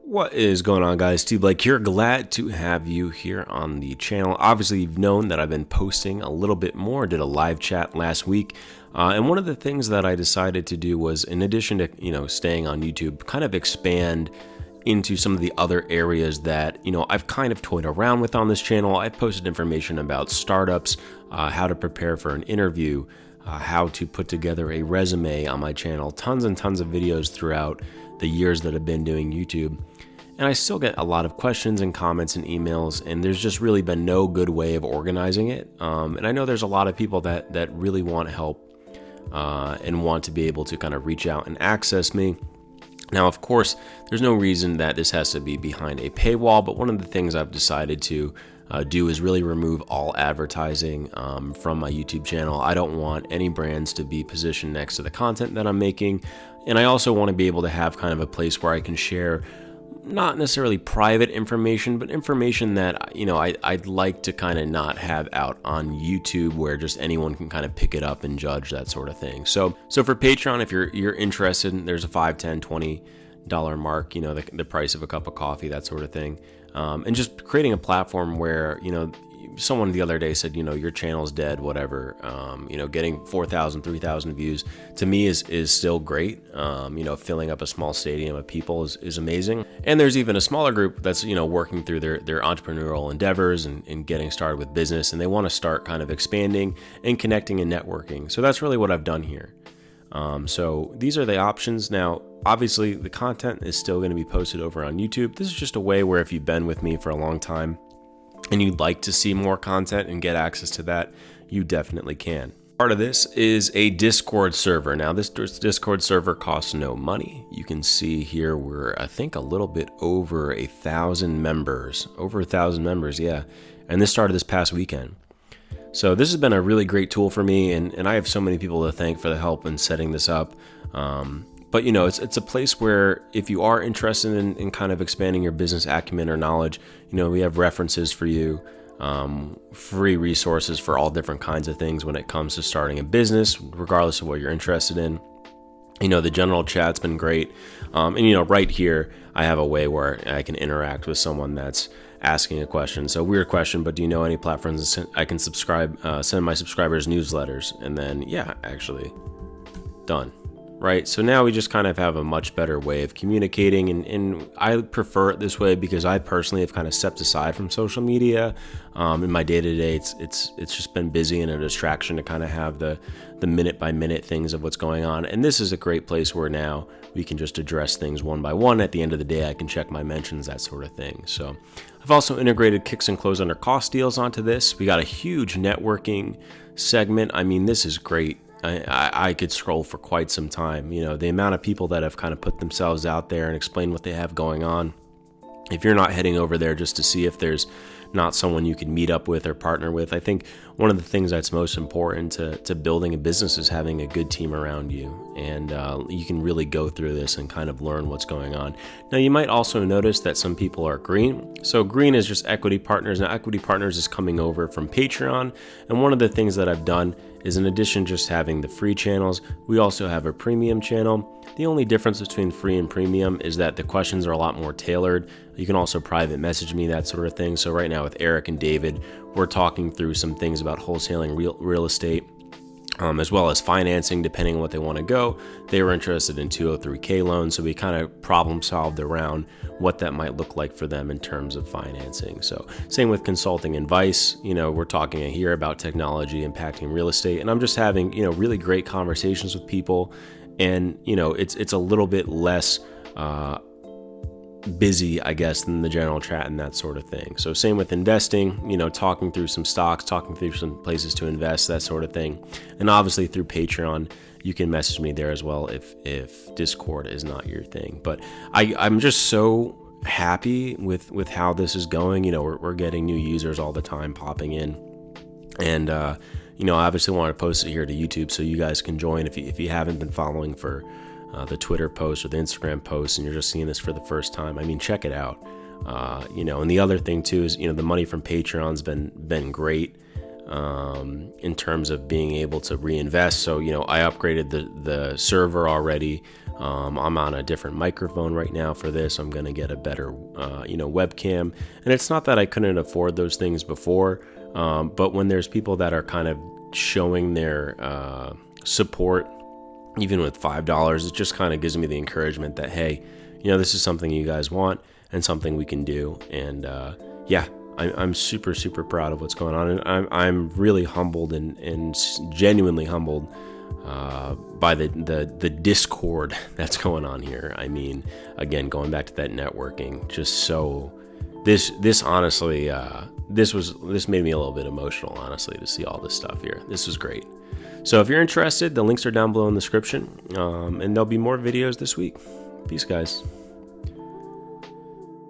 What is going on, guys? Steve Blake here. Glad to have you here on the channel. Obviously, you've known that I've been posting a little bit more. Did a live chat last week. And one of the things that I decided to do was, in addition to, staying on YouTube, kind of expand into some of the other areas that, I've kind of toyed around with on this channel. I've posted information about startups, how to prepare for an interview, how to put together a resume on my channel, tons and tons of videos throughout the years that I've been doing YouTube. And I still get a lot of questions and comments and emails, and there's just really been no good way of organizing it. And I know there's a lot of people that really want help and want to be able to kind of reach out and access me. Now, of course, there's no reason that this has to be behind a paywall, but one of the things I've decided to do is really remove all advertising from my YouTube channel. I don't want any brands to be positioned next to the content that I'm making. And I also want to be able to have kind of a place where I can share not necessarily private information, but information that, I'd like to kind of not have out on YouTube where just anyone can kind of pick it up and judge, that sort of thing. So for Patreon, if you're interested, there's a $5, $10, $20 mark, the price of a cup of coffee, that sort of thing. And just creating a platform where, someone the other day said, your channel's dead, whatever. Getting 4,000, 3,000 views to me is still great. Filling up a small stadium of people is amazing. And there's even a smaller group that's, working through their entrepreneurial endeavors and getting started with business. And they want to start kind of expanding and connecting and networking. So that's really what I've done here. So these are the options. Now, obviously the content is still going to be posted over on YouTube. This is just a way where if you've been with me for a long time, and you'd like to see more content and get access to that, you definitely can. Part of this is a Discord server. Now, this Discord server costs no money. You can see here we're, I think, a little bit over 1,000 members. Over 1,000 members, yeah. And this started this past weekend. So this has been a really great tool for me, and I have so many people to thank for the help in setting this up. But it's a place where if you are interested in kind of expanding your business acumen or knowledge, we have references for you, free resources for all different kinds of things when it comes to starting a business, regardless of what you're interested in. The general chat's been great. And right here, I have a way where I can interact with someone that's asking a question. So weird question, but do you know any platforms I can send my subscribers newsletters? And then, yeah, actually done. Right, so now we just kind of have a much better way of communicating, and I prefer it this way because I personally have kind of stepped aside from social media. In my day-to-day, it's just been busy and a distraction to kind of have the minute-by-minute things of what's going on. And this is a great place where now we can just address things one by one. At the end of the day, I can check my mentions, that sort of thing. So I've also integrated Kicks and Close Under Cost deals onto this. We got a huge networking segment. I mean, this is great. I could scroll for quite some time. The amount of people that have kind of put themselves out there and explain what they have going on. If you're not heading over there just to see if there's not someone you can meet up with or partner with, I think one of the things that's most important to building a business is having a good team around you. And you can really go through this and kind of learn what's going on. Now, you might also notice that some people are green. So green is just Equity Partners. Now, Equity Partners is coming over from Patreon. And one of the things that I've done is, in addition to just having the free channels, we also have a premium channel. The only difference between free and premium is that the questions are a lot more tailored. You can also private message me, that sort of thing. So right now with Eric and David, we're talking through some things about wholesaling real estate, as well as financing, depending on what they want to go. They were interested in 203K loans, so we kind of problem solved around what that might look like for them in terms of financing. So same with consulting advice. We're talking here about technology impacting real estate, and I'm just having, really great conversations with people. And, it's a little bit less busy, I guess, than the general chat and that sort of thing. So same with investing, talking through some stocks, talking through some places to invest, that sort of thing. And obviously through Patreon, you can message me there as well if Discord is not your thing. But I'm just so happy with how this is going. We're getting new users all the time popping in. And, I obviously want to post it here to YouTube so you guys can join if you haven't been following for the Twitter post or the Instagram post and you're just seeing this for the first time. I mean, check it out. And the other thing too is, the money from Patreon's been great. in terms of being able to reinvest. So, I upgraded the server already. I'm on a different microphone right now for this. I'm going to get a better, webcam. And it's not that I couldn't afford those things before, but when there's people that are kind of showing their support, even with $5, it just kind of gives me the encouragement that, hey, this is something you guys want and something we can do. And I'm super, super proud of what's going on. And I'm really humbled and genuinely humbled by the discord that's going on here. I mean, again, going back to that networking, just so this honestly, this made me a little bit emotional, honestly, to see all this stuff here. This was great. So if you're interested, the links are down below in the description, and there'll be more videos this week. Peace, guys.